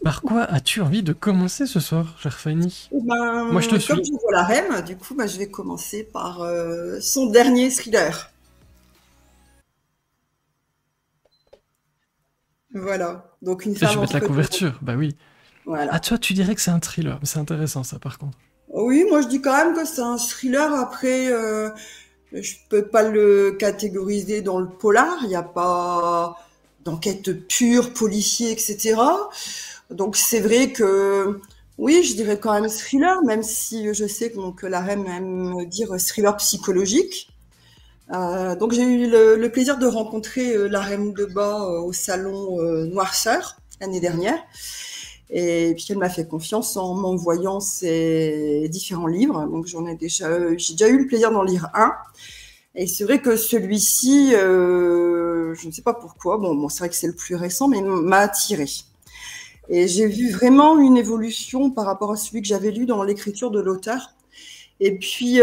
Par quoi as-tu envie de commencer ce soir, chère Fanny? Eh Moi, je te ben, comme suis. je vois la reine, du coup, bah, je vais commencer par son dernier thriller. Voilà. Donc, une Et je femme vais mettre la entre deux mondes. couverture, bah oui. Ah, Voilà. toi, tu dirais que c'est un thriller. C'est intéressant, ça, par contre. Oui, moi je dis quand même que c'est un thriller. Après, je peux pas le catégoriser dans le polar. Il n'y a pas d'enquête pure, policier, etc. Donc c'est vrai que oui, je dirais quand même thriller, même si je sais que la reine aime dire thriller psychologique. Donc j'ai eu le plaisir de rencontrer la reine de bas au salon Noirceur l'année dernière. Et puis elle m'a fait confiance en m'envoyant ses différents livres. Donc j'ai déjà eu le plaisir d'en lire un. Et c'est vrai que celui-ci, je ne sais pas pourquoi, bon c'est vrai que c'est le plus récent, mais m'a attiré. Et j'ai vu vraiment une évolution par rapport à celui que j'avais lu dans l'écriture de l'auteur. Et puis,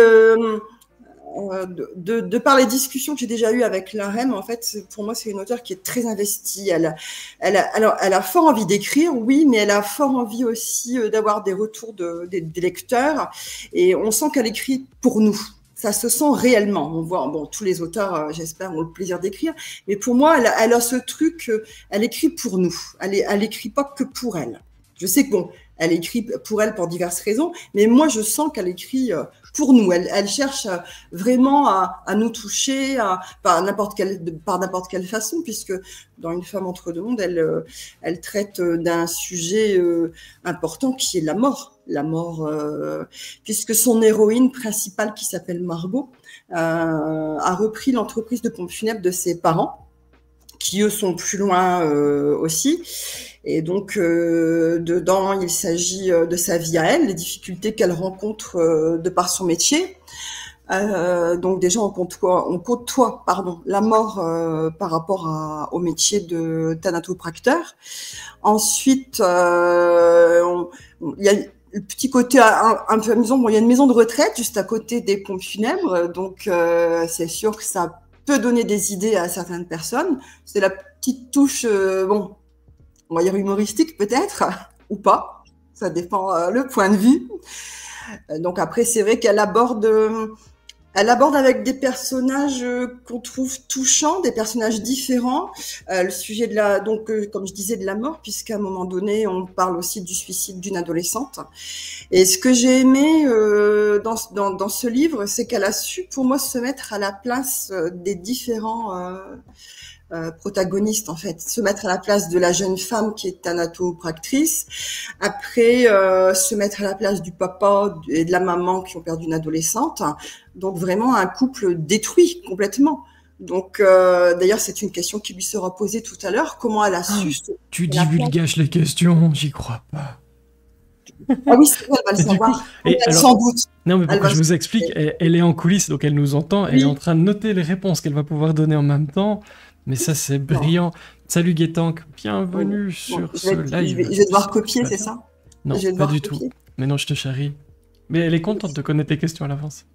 de par les discussions que j'ai déjà eues avec la REM, en fait, pour moi, c'est une auteure qui est très investie. Alors, elle a fort envie d'écrire, oui, mais elle a fort envie aussi d'avoir des retours des lecteurs. Et on sent qu'elle écrit pour nous. Ça se sent réellement. On voit, bon, tous les auteurs, j'espère, ont le plaisir d'écrire. Mais pour moi, elle a ce truc, elle écrit pour nous. Elle écrit pas que pour elle. Je sais que bon, elle écrit pour elle pour diverses raisons, mais moi, je sens qu'elle écrit pour nous. Elle cherche vraiment à nous toucher par n'importe quelle façon, puisque dans Une femme entre deux mondes, elle traite d'un sujet important qui est la mort. La mort, puisque son héroïne principale, qui s'appelle Margot, a repris l'entreprise de pompes funèbres de ses parents, qui eux sont plus loin aussi. Et donc, dedans, il s'agit de sa vie à elle, les difficultés qu'elle rencontre de par son métier. Donc déjà, on côtoie pardon, la mort par rapport au métier de thanatopracteur. Ensuite, il y a le petit côté un peu amusant. Bon, il y a une maison de retraite juste à côté des pompes funèbres, donc c'est sûr que ça peut donner des idées à certaines personnes. C'est la petite touche, bon, on va dire humoristique peut-être, ou pas. Ça dépend le point de vue. Donc après, c'est vrai elle aborde avec des personnages qu'on trouve touchants, des personnages différents. Le sujet comme je disais, de la mort, puisqu'à un moment donné, on parle aussi du suicide d'une adolescente. Et ce que j'ai aimé dans ce livre, c'est qu'elle a su, pour moi, se mettre à la place des différents protagoniste en fait, se mettre à la place de la jeune femme qui est thanatopractrice, après se mettre à la place du papa et de la maman qui ont perdu une adolescente, donc vraiment un couple détruit complètement. Donc d'ailleurs c'est une question qui lui sera posée tout à l'heure, comment elle a Ah, su se tu la place. divulgaches les questions, j'y crois pas. Ah oui c'est vrai, elle va le Et du coup, savoir, et elle, alors, sans doute, non, mais pour elle que va je se... vous explique, elle est en coulisses, donc elle nous entend, elle est en Oui, train de noter les réponses qu'elle va pouvoir donner en même temps. Mais ça, c'est non, brillant. Salut Guétank, oui. bienvenue Bon, sur ce live. je vais devoir J'espère que tu copier, vas c'est bien. ça? Je Non, vais pas devoir du tout. copier. Mais non, je te charrie. Mais elle est contente de connaître tes questions à l'avance.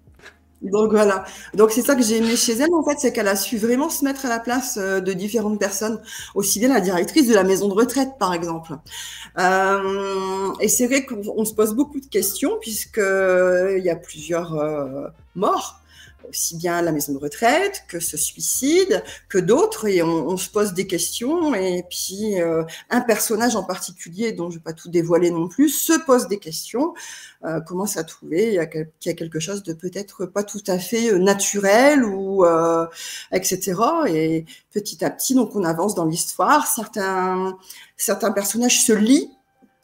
Donc voilà. Donc c'est ça que j'ai aimé chez elle en fait, c'est qu'elle a su vraiment se mettre à la place de différentes personnes, aussi bien la directrice de la maison de retraite par exemple. Et c'est vrai qu'on se pose beaucoup de questions puisque il y a plusieurs morts, aussi bien la maison de retraite que ce suicide, que d'autres, et on se pose des questions. Et puis un personnage en particulier, dont je ne vais pas tout dévoiler non plus, se pose des questions, commence à trouver qu'il y a quelque chose de peut-être pas tout à fait naturel ou etc. Et petit à petit, donc on avance dans l'histoire. Certains personnages se lient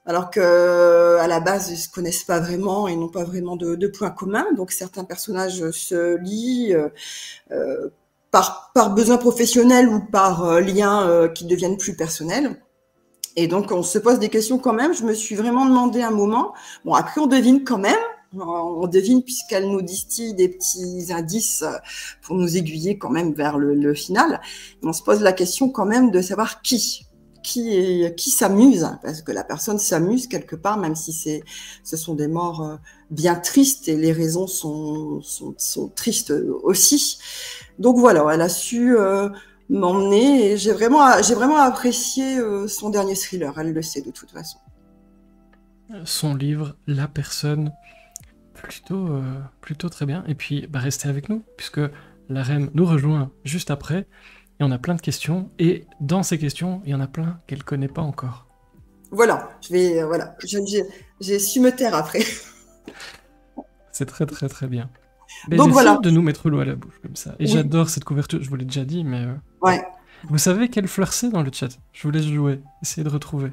alors que à la base ils se connaissent pas vraiment et n'ont pas vraiment de points communs. Donc certains personnages se lient par besoin professionnel ou par liens qui deviennent plus personnels. Et donc on se pose des questions quand même. Je me suis vraiment demandé un moment. Bon après on devine quand même. On devine puisqu'elle nous distille des petits indices pour nous aiguiller quand même vers le final. Et on se pose la question quand même de savoir qui s'amuse, parce que la personne s'amuse quelque part, même si ce sont des morts bien tristes et les raisons sont tristes aussi. Donc voilà, elle a su m'emmener. Et j'ai vraiment apprécié son dernier thriller. Elle le sait de toute façon. Son livre, La Personne, plutôt très bien. Et puis, restez avec nous, puisque la REM nous rejoint juste après. Et on a plein de questions. Et dans ces questions, il y en a plein qu'elle ne connaît pas encore. Voilà, j'ai su me taire après. C'est très très très bien. Mais Donc j'essaie voilà. de nous mettre l'eau à la bouche comme ça. Et Oui. j'adore cette couverture, je vous l'ai déjà dit, mais... Ouais. Vous savez quelle fleur c'est dans le chat? Je vous laisse jouer, essayez de retrouver.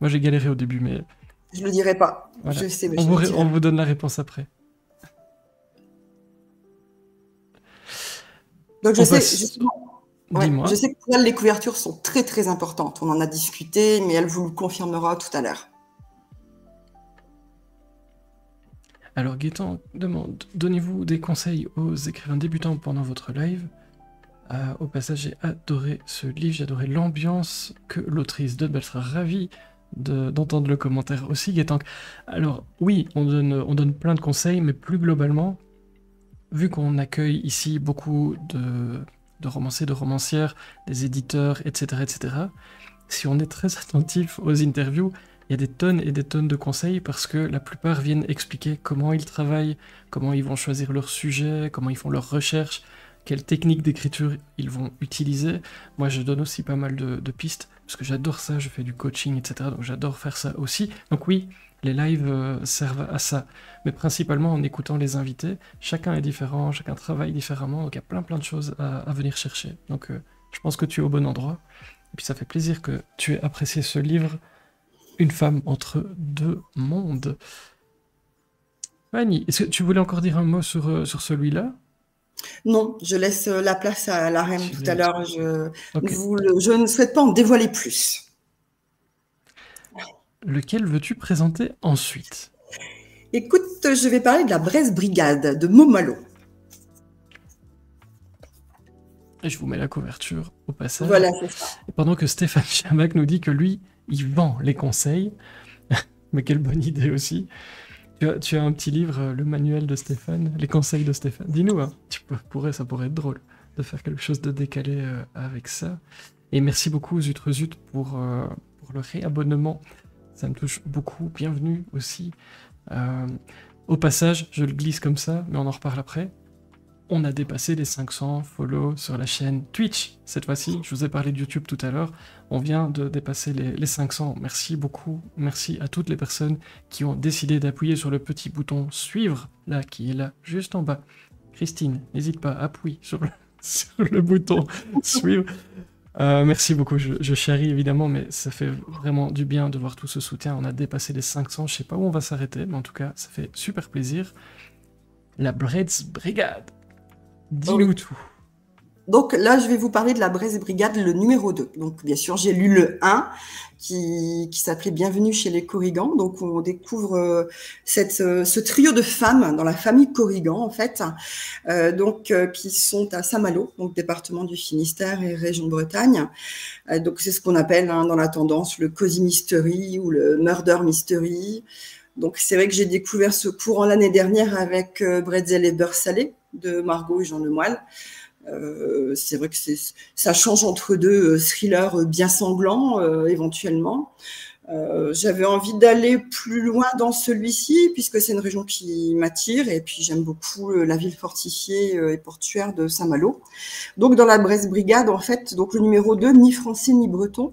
Moi j'ai galéré au début, mais... Je le dirai pas. Voilà. Je sais, mais On vous donne la réponse après. Donc je sais, justement... Ouais, Dis-moi. je sais que pour elle, les couvertures sont très très importantes. On en a discuté, mais elle vous le confirmera tout à l'heure. Alors Gaëtan demande, donnez-vous des conseils aux écrivains débutants pendant votre live. Au passage, j'ai adoré ce livre, j'ai adoré l'ambiance que l'autrice donne. Elle sera ravie d'entendre le commentaire aussi, Gaëtan. Alors oui, on donne plein de conseils, mais plus globalement, vu qu'on accueille ici beaucoup de romanciers, de romancières, des éditeurs, etc., etc., si on est très attentif aux interviews, il y a des tonnes et des tonnes de conseils parce que la plupart viennent expliquer comment ils travaillent, comment ils vont choisir leur sujet, comment ils font leurs recherches, quelles techniques d'écriture ils vont utiliser. Moi, je donne aussi pas mal de pistes parce que j'adore ça, je fais du coaching, etc., donc j'adore faire ça aussi. Donc oui, les lives servent à ça, mais principalement en écoutant les invités. Chacun est différent, chacun travaille différemment, donc il y a plein de choses à venir chercher. Donc je pense que tu es au bon endroit. Et puis ça fait plaisir que tu aies apprécié ce livre, Une femme entre deux mondes. Fanny, est-ce que tu voulais encore dire un mot sur celui-là? Non, je laisse la place à la reine tout à l'heure. Okay. Je ne souhaite pas en dévoiler plus. Lequel veux-tu présenter ensuite? Écoute, je vais parler de la Bresse Brigade de Momalo. Et je vous mets la couverture au passage. Voilà, c'est ça. Et pendant que Stéphane Chamac nous dit que lui, il vend les conseils, mais quelle bonne idée aussi. Tu as un petit livre, le manuel de Stéphane, les conseils de Stéphane. Dis-nous, hein, ça pourrait être drôle de faire quelque chose de décalé avec ça. Et merci beaucoup Zut pour le réabonnement. Ça me touche beaucoup. Bienvenue aussi. Au passage, je le glisse comme ça, mais on en reparle après. On a dépassé les 500 follow sur la chaîne Twitch cette fois-ci. Je vous ai parlé de YouTube tout à l'heure. On vient de dépasser les 500. Merci beaucoup. Merci à toutes les personnes qui ont décidé d'appuyer sur le petit bouton suivre, là, qui est là, juste en bas. Christine, n'hésite pas, appuie sur le bouton suivre. Merci beaucoup. Je charrie évidemment, mais ça fait vraiment du bien de voir tout ce soutien. On a dépassé les 500. Je sais pas où on va s'arrêter, mais en tout cas, ça fait super plaisir. La Bresse Brigade. Dis-nous tout. Donc là, je vais vous parler de la Bresse Brigade, le numéro 2. Donc bien sûr, j'ai lu le 1 qui s'appelait Bienvenue chez les Corrigans. Donc on découvre ce trio de femmes dans la famille Corrigan en fait, qui sont à Saint-Malo, donc département du Finistère et région de Bretagne. Donc c'est ce qu'on appelle dans la tendance le cozy mystery ou le murder mystery. Donc c'est vrai que j'ai découvert ce courant l'année dernière avec Bretzel et beurre salé de Margot et Jean Lemoyle. C'est vrai que ça change entre deux thrillers bien sanglants éventuellement. J'avais envie d'aller plus loin dans celui-ci puisque c'est une région qui m'attire et puis j'aime beaucoup la ville fortifiée et portuaire de Saint-Malo. Donc dans la Bresse Brigade en fait, donc le numéro 2, ni français ni breton,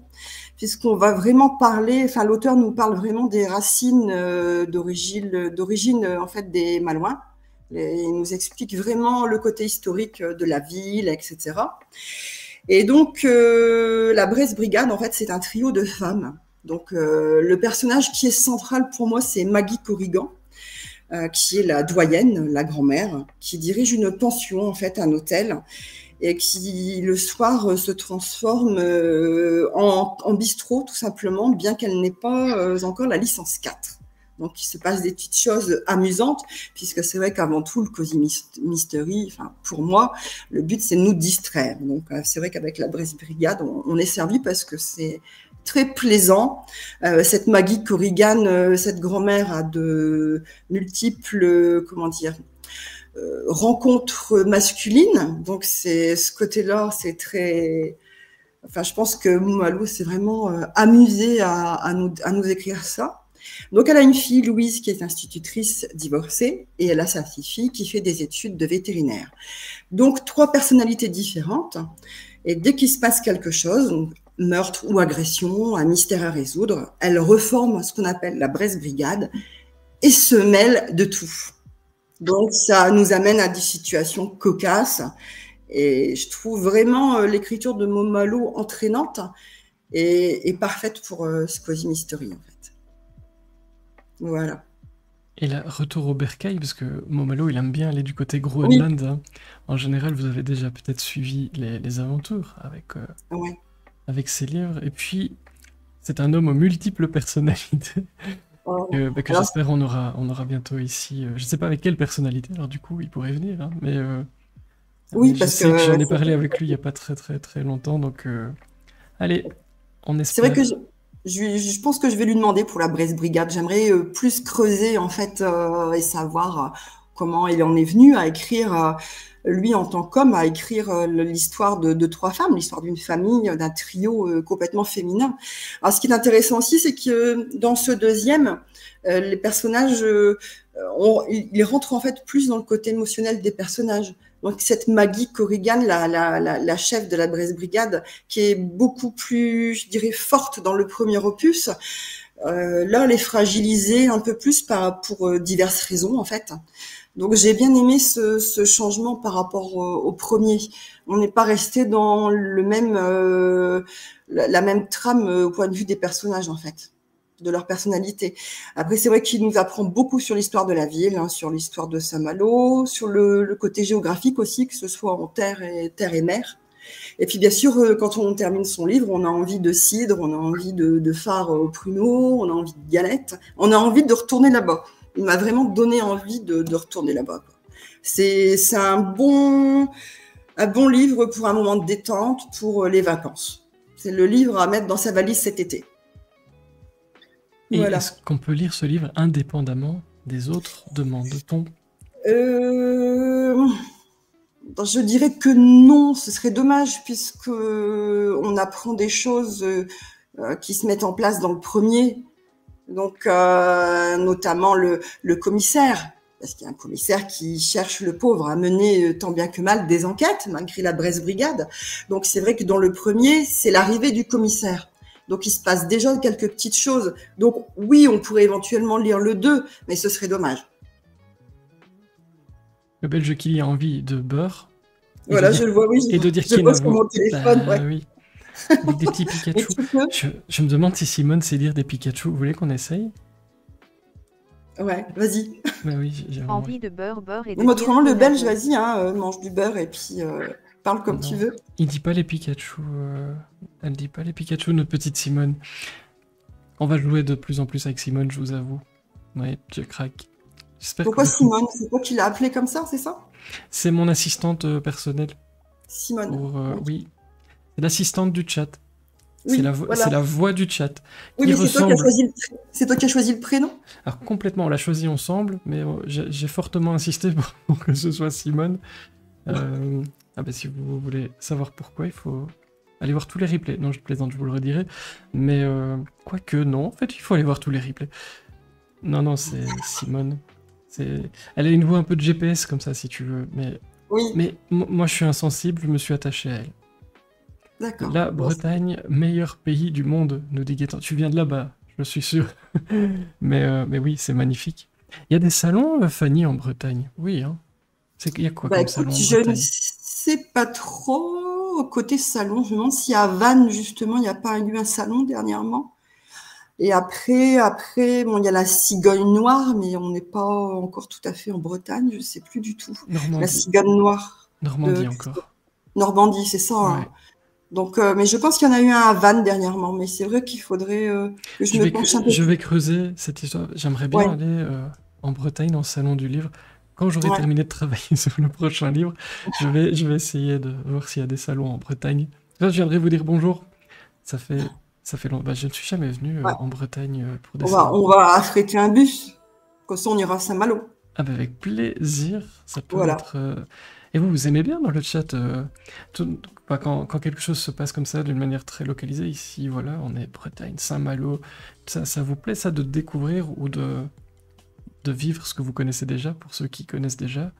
puisqu'on va vraiment parler, enfin l'auteur nous parle vraiment des racines d'origine en fait des Malouins. Il nous explique vraiment le côté historique de la ville, etc. Et donc, la Bresse Brigade, en fait, c'est un trio de femmes. Donc, le personnage qui est central pour moi, c'est Maggie Corrigan, qui est la doyenne, la grand-mère, qui dirige une pension, en fait, un hôtel, et qui, le soir, se transforme en bistrot, tout simplement, bien qu'elle n'ait pas encore la licence 4. Donc, il se passe des petites choses amusantes, puisque c'est vrai qu'avant tout, le cozy mystery, enfin, pour moi, le but, c'est de nous distraire. Donc, c'est vrai qu'avec la Bresse Brigade, on est servi parce que c'est très plaisant. Cette Maggie Corrigan, cette grand-mère a de multiples, rencontre masculine. Donc c'est ce côté-là, c'est très. Enfin, je pense que Moumalo s'est vraiment amusée à nous écrire ça. Donc, elle a une fille, Louise, qui est institutrice divorcée, et elle a sa fille qui fait des études de vétérinaire. Donc, 3 personnalités différentes. Et dès qu'il se passe quelque chose, donc, meurtre ou agression, un mystère à résoudre, elle reforme ce qu'on appelle la Brest Brigade et se mêle de tout. Donc, ça nous amène à des situations cocasses. Et je trouve vraiment l'écriture de Moumalo entraînante et parfaite pour ce Cozy Mystery, en fait. Voilà. Et là, retour au bercail, parce que Momalo, il aime bien aller du côté Groenland. Oui. Hein. En général, vous avez déjà peut-être suivi les aventures ouais. avec ses livres. Et puis, c'est un homme aux multiples personnalités. Que j'espère on aura bientôt ici. Je ne sais pas avec quelle personnalité, alors du coup, il pourrait venir. Hein, oui, mais parce je sais que j'en ai parlé avec lui il n'y a pas très longtemps. Donc, allez, on espère. C'est vrai que je pense que je vais lui demander pour la Brest Brigade. J'aimerais plus creuser en fait et savoir comment il en est venu à écrire, lui en tant qu'homme, à écrire l'histoire de 3 femmes, l'histoire d'une famille, d'un trio complètement féminin. Alors ce qui est intéressant aussi, c'est que dans ce deuxième, les personnages, ils rentrent en fait plus dans le côté émotionnel des personnages. Donc cette Maggie Corrigan, la chef de la Brest Brigade, qui est beaucoup plus, je dirais, forte dans le premier opus, là elle est fragilisée un peu plus pour diverses raisons en fait. Donc j'ai bien aimé ce changement par rapport au premier. On n'est pas resté dans la même trame au point de vue des personnages en fait, de leur personnalité. Après, c'est vrai qu'il nous apprend beaucoup sur l'histoire de la ville, hein, sur l'histoire de Saint-Malo, sur le côté géographique aussi, que ce soit en terre et mer. Et puis, bien sûr, quand on termine son livre, on a envie de cidre, on a envie de phare au pruneau, on a envie de galettes, on a envie de retourner là-bas. Il m'a vraiment donné envie de retourner là-bas. C'est un bon livre pour un moment de détente, pour les vacances. C'est le livre à mettre dans sa valise cet été. Et voilà. Est-ce qu'on peut lire ce livre indépendamment des autres, demande-t-on ? Je dirais que non, ce serait dommage puisque on apprend des choses qui se mettent en place dans le premier. Donc, notamment le commissaire, parce qu'il y a un commissaire qui cherche le pauvre à mener tant bien que mal des enquêtes, malgré la Brest Brigade. Donc, c'est vrai que dans le premier, c'est l'arrivée du commissaire. Donc, il se passe déjà quelques petites choses. Donc, oui, on pourrait éventuellement lire le 2, mais ce serait dommage. Le Belge qui a envie de beurre. Voilà, je le vois, oui. Et de dire qu'il pose sur mon téléphone, ouais. Oui. Avec des petits Pikachu. Je me demande si Simone sait lire des Pikachu. Vous voulez qu'on essaye ? Ouais, vas-y. Bah oui, j'ai envie de beurre et de dire... Autrement, le Belge, vas-y, mange du beurre et puis... Parle comme tu veux. Il dit pas les Pikachu. Elle dit pas les Pikachu, notre petite Simone. On va jouer de plus en plus avec Simone, je vous avoue. Ouais, je craque. Pourquoi Simone ? C'est toi qui l'as appelée comme ça, c'est ça ? C'est mon assistante personnelle. Simone. Oui. C'est l'assistante du chat. Oui, c'est la voix du chat. Oui, mais c'est toi qui as choisi le prénom ? Alors complètement, on l'a choisi ensemble, mais j'ai fortement insisté pour que ce soit Simone. Si vous voulez savoir pourquoi, il faut aller voir tous les replays. Non, je plaisante, je vous le redirai. Mais quoique, non, en fait, il faut aller voir tous les replays. Non, c'est Simone. Elle a une voix un peu de GPS comme ça, si tu veux. Mais moi, je suis insensible, je me suis attaché à elle. D'accord. La Bretagne, meilleur pays du monde, nous dit Gaëtan. Tu viens de là-bas, je suis sûr. mais oui, c'est magnifique. Il y a des salons, Fanny, en Bretagne. Oui, hein. Il y a quoi comme salon en Bretagne ? Je ne sais pas trop. Côté salon, je me demande si à Vannes, justement, il n'y a pas eu un salon dernièrement. Et après, il y a la cigogne noire, mais on n'est pas encore tout à fait en Bretagne, je ne sais plus du tout. Normandie. La cigogne noire. Normandie encore. Normandie, c'est ça. Ouais. Hein. Donc, mais je pense qu'il y en a eu un à Vannes dernièrement, mais c'est vrai qu'il faudrait que je me penche un peu. Je vais creuser cette histoire. J'aimerais bien aller en Bretagne dans le salon du livre. Quand j'aurai terminé de travailler sur le prochain livre, je vais essayer de voir s'il y a des salons en Bretagne. Là, je viendrai vous dire bonjour. Ça fait longtemps. Je ne suis jamais venu en Bretagne pour des salons. On va affréter un bus. Comme ça, on ira à Saint-Malo. Ah bah avec plaisir, ça peut Voilà. être... Et vous aimez bien dans le chat, quand quelque chose se passe comme ça, d'une manière très localisée, ici, voilà, on est Bretagne, Saint-Malo, ça vous plaît ça de découvrir ou de vivre ce que vous connaissez déjà, pour ceux qui connaissent déjà?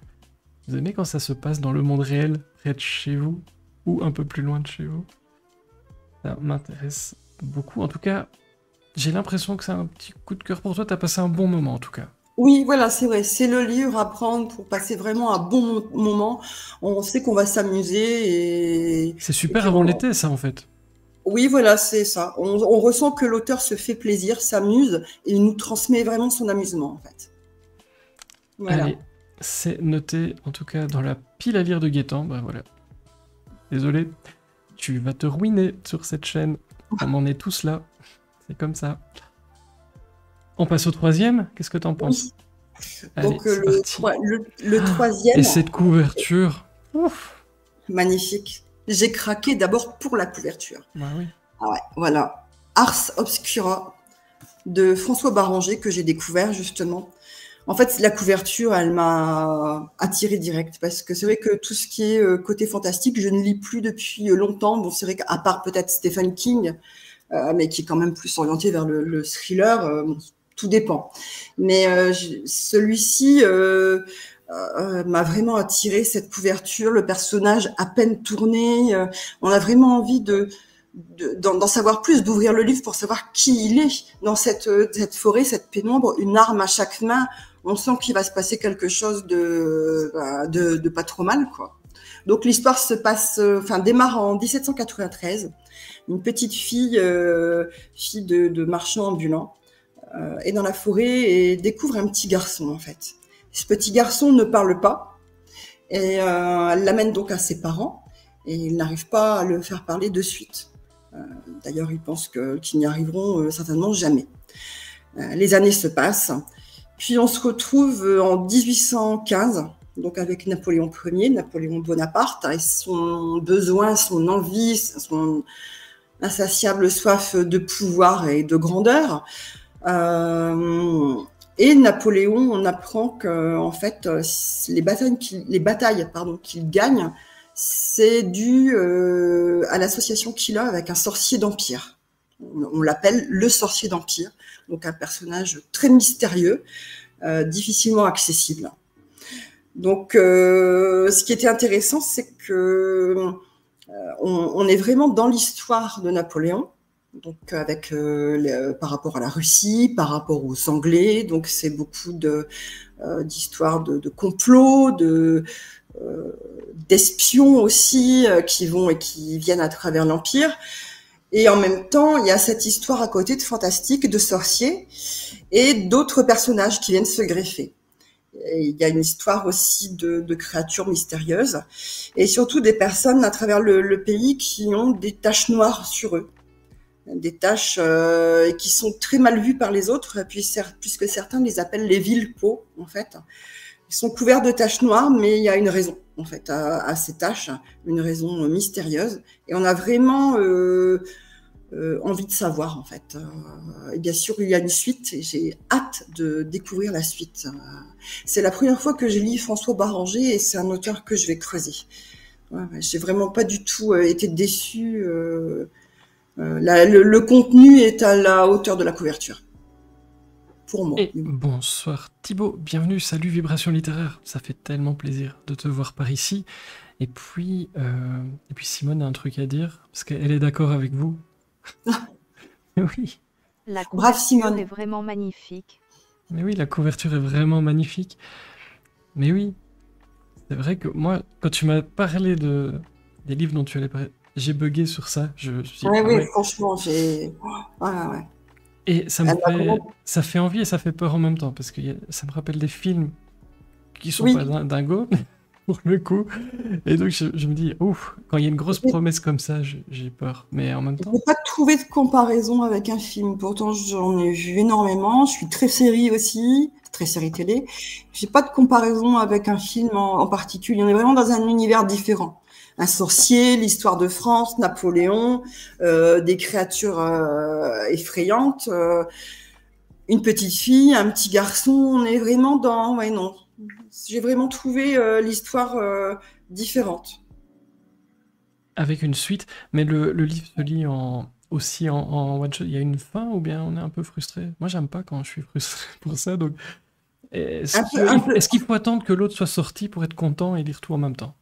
Vous aimez quand ça se passe dans le monde réel, près de chez vous, ou un peu plus loin de chez vous? Ça m'intéresse beaucoup, en tout cas, j'ai l'impression que c'est un petit coup de cœur pour toi, t'as passé un bon moment en tout cas. Oui, voilà, c'est vrai. C'est le livre à prendre pour passer vraiment un bon moment. On sait qu'on va s'amuser C'est et super puis avant l'été ça en fait. oui, voilà, c'est ça. On ressent que l'auteur se fait plaisir, s'amuse et il nous transmet vraiment son amusement en fait. Voilà. Allez, c'est noté en tout cas dans la pile à lire de Gaëtan, bah voilà. Désolé, tu vas te ruiner sur cette chaîne, on en est tous là, c'est comme ça. On passe au troisième, qu'est-ce que t'en penses? Allez, Donc c'est parti. le troisième, Et cette couverture, ouf. magnifique. J'ai craqué d'abord pour la couverture. Bah oui. Ah ouais, voilà. Ars Obscura de François Barranger que j'ai découvert justement. En fait, la couverture, elle m'a attirée direct parce que c'est vrai que tout ce qui est côté fantastique, je ne lis plus depuis longtemps. Bon, c'est vrai qu'à part peut-être Stephen King, mais qui est quand même plus orienté vers le thriller, tout dépend. Mais celui-ci m'a vraiment attiré, cette couverture, le personnage à peine tourné. On a vraiment envie d'en savoir plus, d'ouvrir le livre pour savoir qui il est dans cette forêt, cette pénombre, une arme à chaque main. On sent qu'il va se passer quelque chose de pas trop mal, quoi. Donc l'histoire démarre en 1793. Une petite fille, fille de marchand ambulant, est dans la forêt et découvre un petit garçon en fait. Ce petit garçon ne parle pas et elle l'amène donc à ses parents et ils n'arrivent pas à le faire parler de suite. D'ailleurs, ils pensent qu'ils n'y arriveront certainement jamais. Les années se passent, puis on se retrouve en 1815, donc avec Napoléon Ier, Napoléon Bonaparte, et son besoin, son envie, son insatiable soif de pouvoir et de grandeur. Et Napoléon, on apprend que en fait, les batailles qu'il gagne, c'est dû à l'association qu'il a avec un sorcier d'Empire. On l'appelle le sorcier d'Empire, donc un personnage très mystérieux, difficilement accessible. Donc, ce qui était intéressant, c'est que on est vraiment dans l'histoire de Napoléon, donc avec par rapport à la Russie, par rapport aux Anglais. Donc, c'est beaucoup d'histoires de complots, d'espions aussi qui vont et qui viennent à travers l'Empire. Et en même temps, il y a cette histoire à côté de fantastique, de sorciers et d'autres personnages qui viennent se greffer. Et il y a une histoire aussi de créatures mystérieuses et surtout des personnes à travers le pays qui ont des taches noires sur eux. Des taches qui sont très mal vues par les autres, puisque certains les appellent les villes-peaux, en fait. Ils sont couverts de taches noires, mais il y a une raison, en fait, à ces taches, une raison mystérieuse. Et on a vraiment envie de savoir, en fait. Et bien sûr, il y a une suite, et j'ai hâte de découvrir la suite. C'est la première fois que je lis François Barranger, et c'est un auteur que je vais creuser. Ouais, j'ai vraiment pas du tout été déçue. Le contenu est à la hauteur de la couverture. Pour moi. Et bonsoir Thibaut, bienvenue, salut Vibration Littéraire, ça fait tellement plaisir de te voir par ici. Et puis Simone a un truc à dire, parce qu'elle est d'accord avec vous. Oui. La Brave Simone. est vraiment magnifique. Mais oui, la couverture est vraiment magnifique. Mais oui, c'est vrai que moi, quand tu m'as parlé des livres dont tu allais parler, j'ai bugué sur ça. Oui, franchement, j'ai... Ouais. Et ça fait envie et ça fait peur en même temps, parce que ça me rappelle des films qui sont pas dingos, pour le coup. Et donc je me dis, ouf, quand il y a une grosse promesse comme ça, j'ai peur. Mais en même temps... Je n'ai pas trouvé de comparaison avec un film, pourtant j'en ai vu énormément. Je suis très série aussi, très série télé. J'ai pas de comparaison avec un film en particulier. On est vraiment dans un univers différent. Un sorcier, l'histoire de France, Napoléon, des créatures effrayantes, une petite fille, un petit garçon. On est vraiment dans... Ouais, non. J'ai vraiment trouvé l'histoire différente. Avec une suite, mais le livre se lit aussi en one shot. Il y a une fin ou bien on est un peu frustré? Moi, j'aime pas quand je suis frustré pour ça, donc Un peu, un peu. est-ce qu'il faut attendre que l'autre soit sorti pour être content et lire tout en même temps?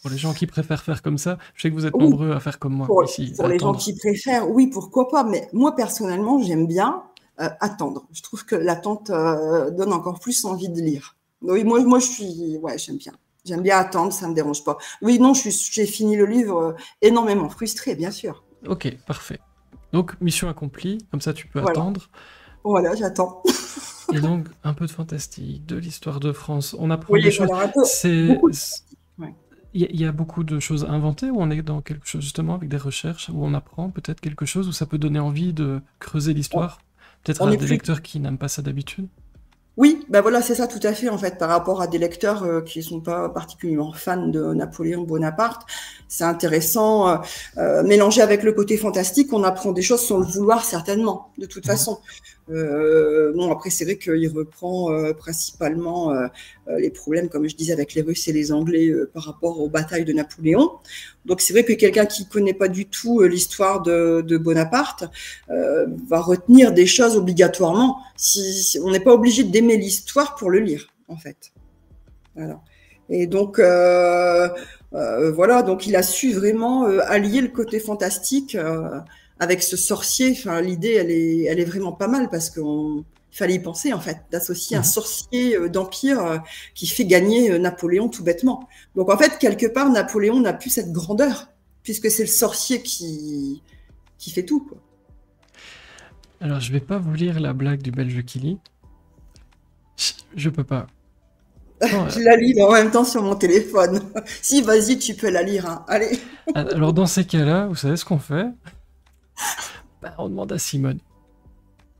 Pour les gens qui préfèrent faire comme ça, je sais que vous êtes Oui, nombreux à faire comme moi pour, ici, à pour les gens attendre. qui préfèrent, oui, pourquoi pas. Mais moi, personnellement, j'aime bien attendre. Je trouve que l'attente donne encore plus envie de lire. Oui, moi, ouais, j'aime bien. J'aime bien attendre, ça me dérange pas. Oui, non, j'ai fini le livre énormément frustrée, bien sûr. Ok, parfait. Donc, mission accomplie, comme ça tu peux Voilà, attendre. voilà, j'attends. Et donc, un peu de fantastique, de l'histoire de France. On apprend Oui, des choses. voilà, un peu, C'est, beaucoup de ouais. il y a beaucoup de choses inventées ou on est dans quelque chose justement avec des recherches où on apprend peut-être quelque chose où ça peut donner envie de creuser On, l'histoire, peut-être on à est des plus lecteurs qui n'aiment pas ça d'habitude. Oui, ben voilà, c'est ça tout à fait en fait, par rapport à des lecteurs qui sont pas particulièrement fans de Napoléon Bonaparte. C'est intéressant, mélangé avec le côté fantastique, on apprend des choses sans le vouloir certainement, de toute Mhm. façon. Bon, après c'est vrai qu'il reprend principalement les problèmes, comme je disais, avec les Russes et les Anglais par rapport aux batailles de Napoléon. Donc c'est vrai que quelqu'un qui connaît pas du tout l'histoire de Bonaparte va retenir des choses obligatoirement. Si on n'est pas obligé d'aimer l'histoire pour le lire, en fait. Voilà. Et donc, voilà, donc il a su vraiment allier le côté fantastique avec ce sorcier. Enfin, l'idée, elle est vraiment pas mal parce qu'il fallait y penser, en fait, d'associer un Mhm. sorcier d'empire qui fait gagner Napoléon tout bêtement. Donc, en fait, quelque part, Napoléon n'a plus cette grandeur puisque c'est le sorcier qui fait tout, quoi. Alors, je vais pas vous lire la blague du Belge qui lit. Je peux pas. Non, Je la lis en même temps sur mon téléphone. Si, vas-y, tu peux la lire, hein. Allez. alors, dans ces cas-là, vous savez ce qu'on fait? Bah, on demande à Simone.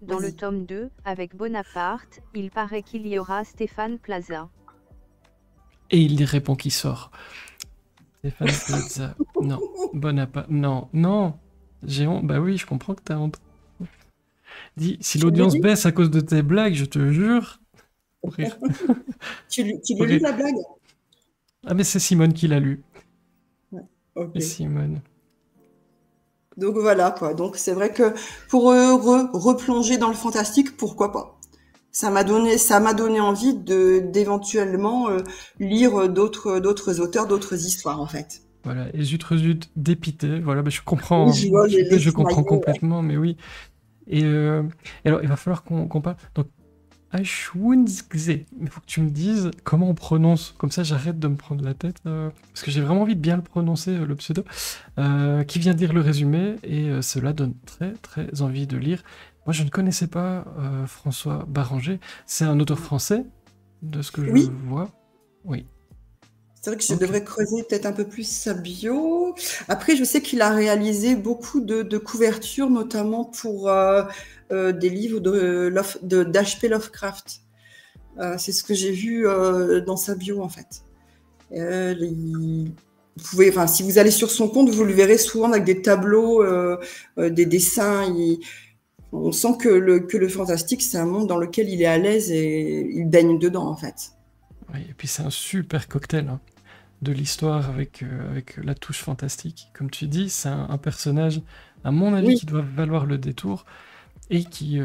Dans le Vas-y. tome 2, avec Bonaparte, il paraît qu'il y aura Stéphane Plaza. Et il répond qui sort. Stéphane Plaza. Non. Bonaparte. Non. Non. J'ai honte. Bah oui, je comprends que t'as honte. Dis, si Tu le l'audience lis baisse à cause de tes blagues, je te jure. Faut rire. tu Faut le lis, rire. la blague? Ah, mais c'est Simone qui l'a lu. Ok. Et Simone. Donc voilà, quoi. Donc c'est vrai que pour replonger dans le fantastique, pourquoi pas? Ça m'a donné envie d'éventuellement lire d'autres auteurs, d'autres histoires, en fait. Voilà. Et zut dépité. Voilà, bah, je Oui, comprends. je vois les Je comprends smileys, ouais. complètement, mais oui. Et, et alors, il va falloir qu'on parle. Donc, Aishwunzgze. Il faut que tu me dises comment on prononce. Comme ça, j'arrête de me prendre la tête. Parce que j'ai vraiment envie de bien le prononcer, le pseudo. Qui vient de lire le résumé. Et cela donne très, très envie de lire. Moi, je ne connaissais pas François Barranger. C'est un auteur français, de ce que je Oui, vois. Oui. c'est vrai que je Ok. devrais creuser peut-être un peu plus sa bio. Après, je sais qu'il a réalisé beaucoup de couvertures, notamment pour des livres d'H.P. Lovecraft. C'est ce que j'ai vu dans sa bio, en fait. Vous pouvez, enfin, si vous allez sur son compte, vous le verrez souvent avec des tableaux, des dessins. On sent que le fantastique, c'est un monde dans lequel il est à l'aise et il baigne dedans, en fait. Oui, et puis c'est un super cocktail, hein, de l'histoire avec la touche fantastique. Comme tu dis, c'est un personnage, à mon avis, Oui, qui doit valoir le détour et qui...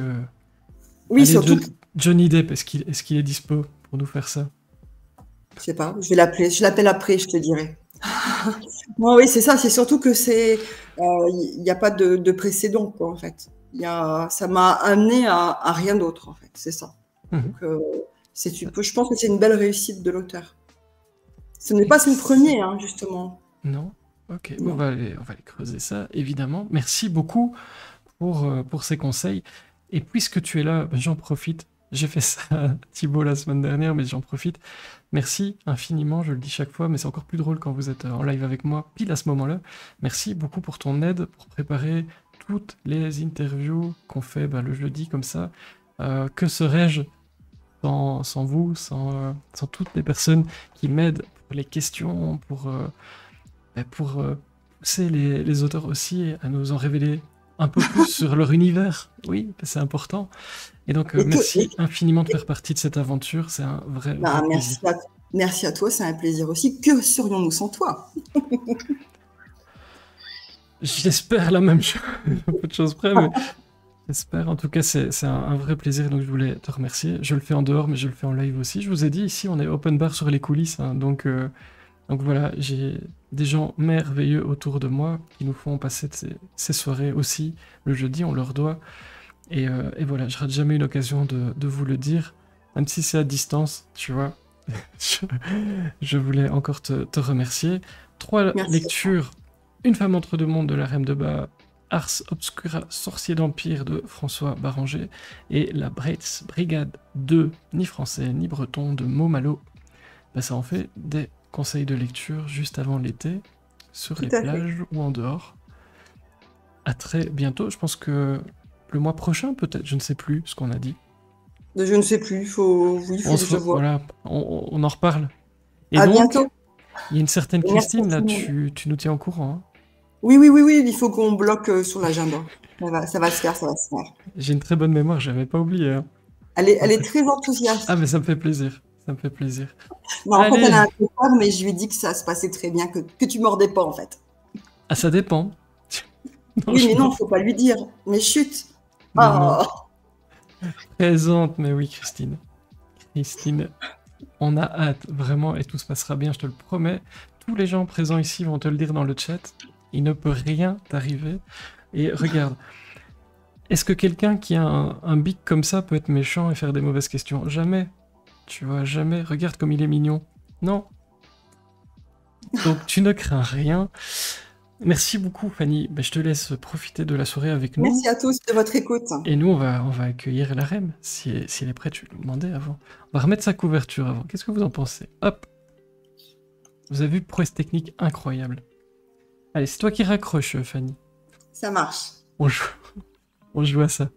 oui, Allez, surtout que Johnny Depp, est-ce qu'il est dispo pour nous faire ça? je sais pas, je vais l'appeler. Je l'appelle après, je te dirai. Moi, oui, c'est ça. C'est surtout que il n'y a pas de précédent, quoi, en fait. Ça m'a amené à rien d'autre, en fait. C'est ça. Donc, Mhm. je pense que c'est une belle réussite de l'auteur. Ce n'est pas son Ex- premier, hein, justement. Non? Ok, bon, Non. on va aller creuser ça, évidemment. Merci beaucoup pour ces conseils. Et puisque tu es là, ben, j'en profite. J'ai fait ça à Thibaut la semaine dernière, mais j'en profite. Merci infiniment, je le dis chaque fois, mais c'est encore plus drôle quand vous êtes en live avec moi, pile à ce moment-là. Merci beaucoup pour ton aide, pour préparer toutes les interviews qu'on fait ben, le jeudi comme ça. Que serais-je sans vous, sans toutes les personnes qui m'aident pour les questions, pour pousser les auteurs aussi à nous en révéler un peu plus sur leur univers. Oui, c'est important. Et donc, merci infiniment de faire partie de cette aventure. C'est un vrai plaisir. Merci à toi, c'est un plaisir aussi. Que serions-nous sans toi? J'espère la même chose, peu de choses près, mais j'espère. En tout cas, c'est un vrai plaisir, donc je voulais te remercier. Je le fais en dehors, mais je le fais en live aussi. Je vous ai dit, ici, on est open bar sur les coulisses, hein, donc voilà, j'ai des gens merveilleux autour de moi qui nous font passer ces soirées aussi. Le jeudi, on leur doit. Et voilà, je rate jamais une occasion de vous le dire, même si c'est à distance, tu vois. je voulais encore te remercier. 3 lectures. Une femme entre deux mondes de la Reine de Bas, Ars Obscura, sorcier d'Empire de François Baranger, et la Breitz Brigade 2, ni français ni breton, de Momalo. Bah, ça en fait des conseils de lecture juste avant l'été, sur les plages ou en dehors. À très bientôt, je pense que le mois prochain peut-être, je ne sais plus ce qu'on a dit. Je ne sais plus, il faut que je vois. Voilà, on en reparle. Et à donc, bientôt. Il y a une certaine Christine, là, tu nous tiens au courant. Hein. Oui, il faut qu'on bloque sur l'agenda. Ça va se faire. J'ai une très bonne mémoire, j'avais pas oublié. Hein. Elle est très enthousiaste. Ah, mais ça me fait plaisir. Non, en fait, elle a un peu peur, mais je lui ai dit que ça se passait très bien, que tu mordais pas, en fait. Ah, ça dépend. Non, oui, mais non, faut pas lui dire. Mais chut. Non. Présente, mais oui, Christine. Christine, on a hâte, vraiment, et tout se passera bien, je te le promets. Tous les gens présents ici vont te le dire dans le chat. Il ne peut rien t'arriver. Et regarde, est-ce que quelqu'un qui a un bic comme ça peut être méchant et faire des mauvaises questions? Jamais. Tu vois, jamais. Regarde comme il est mignon. Non. Donc tu ne crains rien. Merci beaucoup, Fanny. Je te laisse profiter de la soirée avec nous. Merci à tous de votre écoute. Et nous, on va accueillir la reine. Si elle est prête, je vais lui demander avant. On va remettre sa couverture avant. Qu'est-ce que vous en pensez? Hop. Vous avez vu, prouesse technique incroyable. Allez, c'est toi qui raccroche, Fanny. Ça marche. On joue à ça.